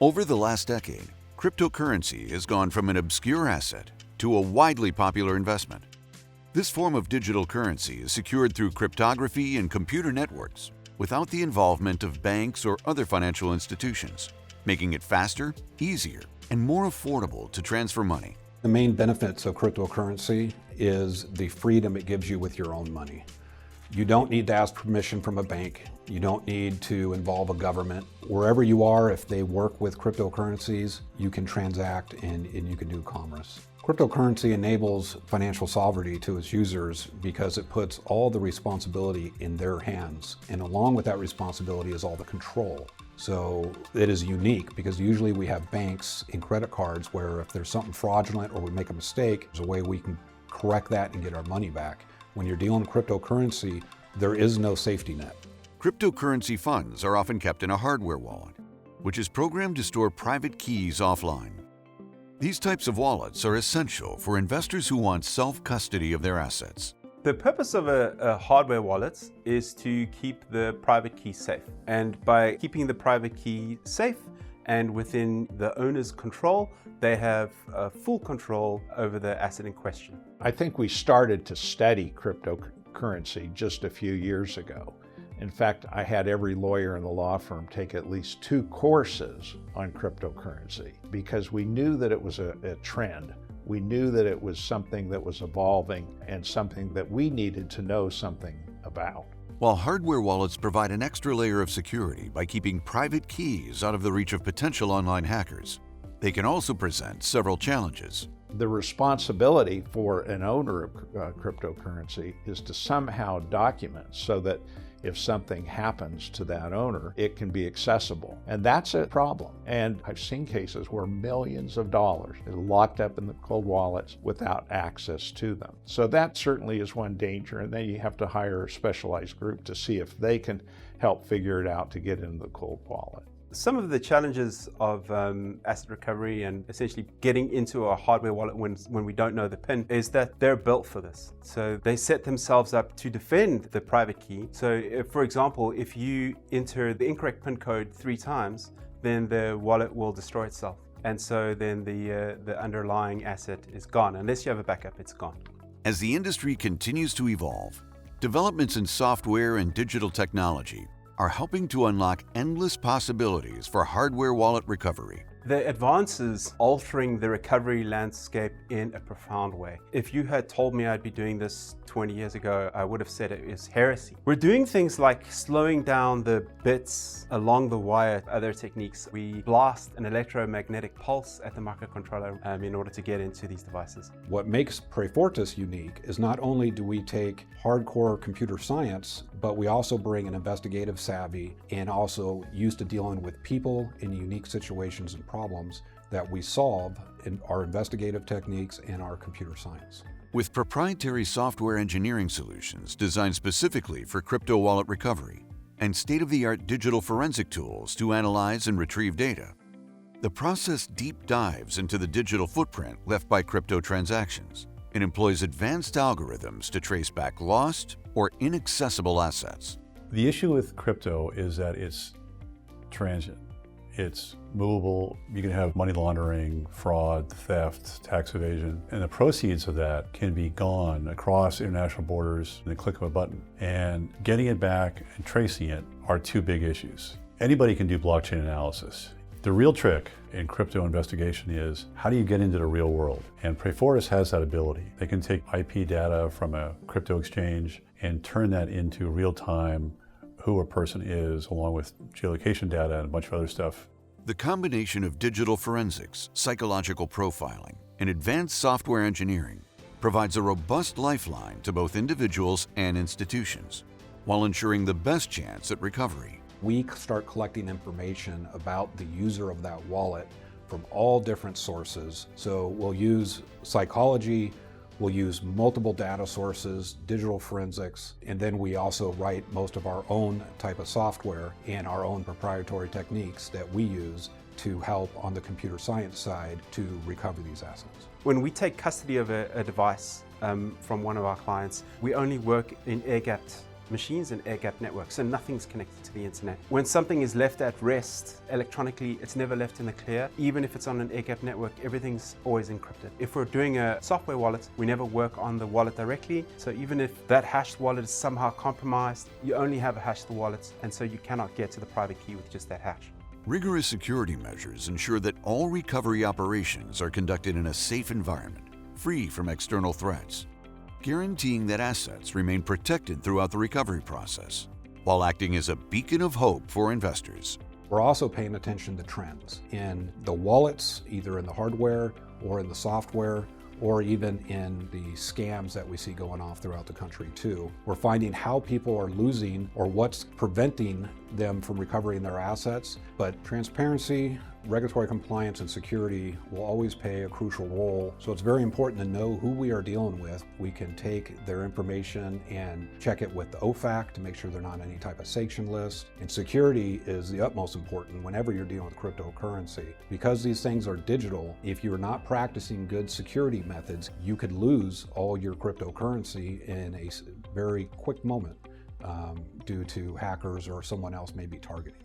Over the last decade, cryptocurrency has gone from an obscure asset to a widely popular investment. This form of digital currency is secured through cryptography and computer networks without the involvement of banks or other financial institutions, making it faster, easier, and more affordable to transfer money. The main benefits of cryptocurrency is the freedom it gives you with your own money. You don't need to ask permission from a bank. You don't need to involve a government. Wherever you are, if they work with cryptocurrencies, you can transact and you can do commerce. Cryptocurrency enables financial sovereignty to its users because it puts all the responsibility in their hands. And along with that responsibility is all the control. So it is unique because usually we have banks and credit cards where if there's something fraudulent or we make a mistake, there's a way we can correct that and get our money back. When you're dealing with cryptocurrency, there is no safety net. Cryptocurrency funds are often kept in a hardware wallet, which is programmed to store private keys offline. These types of wallets are essential for investors who want self-custody of their assets. The purpose of a hardware wallet is to keep the private key safe. And by keeping the private key safe and within the owner's control, they have full control over the asset in question. I think we started to study cryptocurrency just a few years ago. In fact, I had every lawyer in the law firm take at least 2 courses on cryptocurrency because we knew that it was a trend. We knew that it was something that was evolving and something that we needed to know something about. While hardware wallets provide an extra layer of security by keeping private keys out of the reach of potential online hackers, they can also present several challenges. The responsibility for an owner of cryptocurrency is to somehow document so that if something happens to that owner, it can be accessible. And that's a problem. And I've seen cases where millions of dollars are locked up in the cold wallets without access to them. So that certainly is one danger. And then you have to hire a specialized group to see if they can help figure it out to get into the cold wallet. Some of the challenges of asset recovery and essentially getting into a hardware wallet when we don't know the PIN is that they're built for this. So they set themselves up to defend the private key. So if, for example, if you enter the incorrect PIN code 3 times, then the wallet will destroy itself. And so then the underlying asset is gone. Unless you have a backup, it's gone. As the industry continues to evolve, developments in software and digital technology are helping to unlock endless possibilities for hardware wallet recovery. The advances altering the recovery landscape in a profound way. If you had told me I'd be doing this 20 years ago, I would have said it is heresy. We're doing things like slowing down the bits along the wire, other techniques. We blast an electromagnetic pulse at the microcontroller in order to get into these devices. What makes Prefortis unique is not only do we take hardcore computer science, but we also bring an investigative savvy and also used to dealing with people in unique situations and problems that we solve in our investigative techniques and our computer science. With proprietary software engineering solutions designed specifically for crypto wallet recovery and state-of-the-art digital forensic tools to analyze and retrieve data, the process deep dives into the digital footprint left by crypto transactions and employs advanced algorithms to trace back lost or inaccessible assets. The issue with crypto is that it's transient. It's movable. You can have money laundering, fraud, theft, tax evasion, and the proceeds of that can be gone across international borders in the click of a button. And getting it back and tracing it are 2 big issues. Anybody can do blockchain analysis. The real trick in crypto investigation is how do you get into the real world? And Prefortis has that ability. They can take IP data from a crypto exchange and turn that into real-time who a person is, along with geolocation data and a bunch of other stuff. The combination of digital forensics, psychological profiling, and advanced software engineering provides a robust lifeline to both individuals and institutions, while ensuring the best chance at recovery. We start collecting information about the user of that wallet from all different sources. So we'll use psychology, we'll use multiple data sources, digital forensics, and then we also write most of our own type of software and our own proprietary techniques that we use to help on the computer science side to recover these assets. When we take custody of a device from one of our clients, we only work in air-gapped machines in air-gapped networks, so nothing's connected to the internet. When something is left at rest electronically, it's never left in the clear. Even if it's on an air-gapped network, everything's always encrypted. If we're doing a software wallet, we never work on the wallet directly, so even if that hashed wallet is somehow compromised, you only have a hashed wallet, and so you cannot get to the private key with just that hash. Rigorous security measures ensure that all recovery operations are conducted in a safe environment, free from external threats, guaranteeing that assets remain protected throughout the recovery process, while acting as a beacon of hope for investors. We're also paying attention to trends in the wallets, either in the hardware or in the software, or even in the scams that we see going off throughout the country too. We're finding how people are losing or what's preventing them from recovering their assets, but transparency, regulatory compliance, and security will always play a crucial role. So it's very important to know who we are dealing with. We can take their information and check it with the OFAC to make sure they're not on any type of sanction list. And security is the utmost important whenever you're dealing with cryptocurrency. Because these things are digital, if you're not practicing good security methods, you could lose all your cryptocurrency in a very quick moment due to hackers or someone else may be targeting.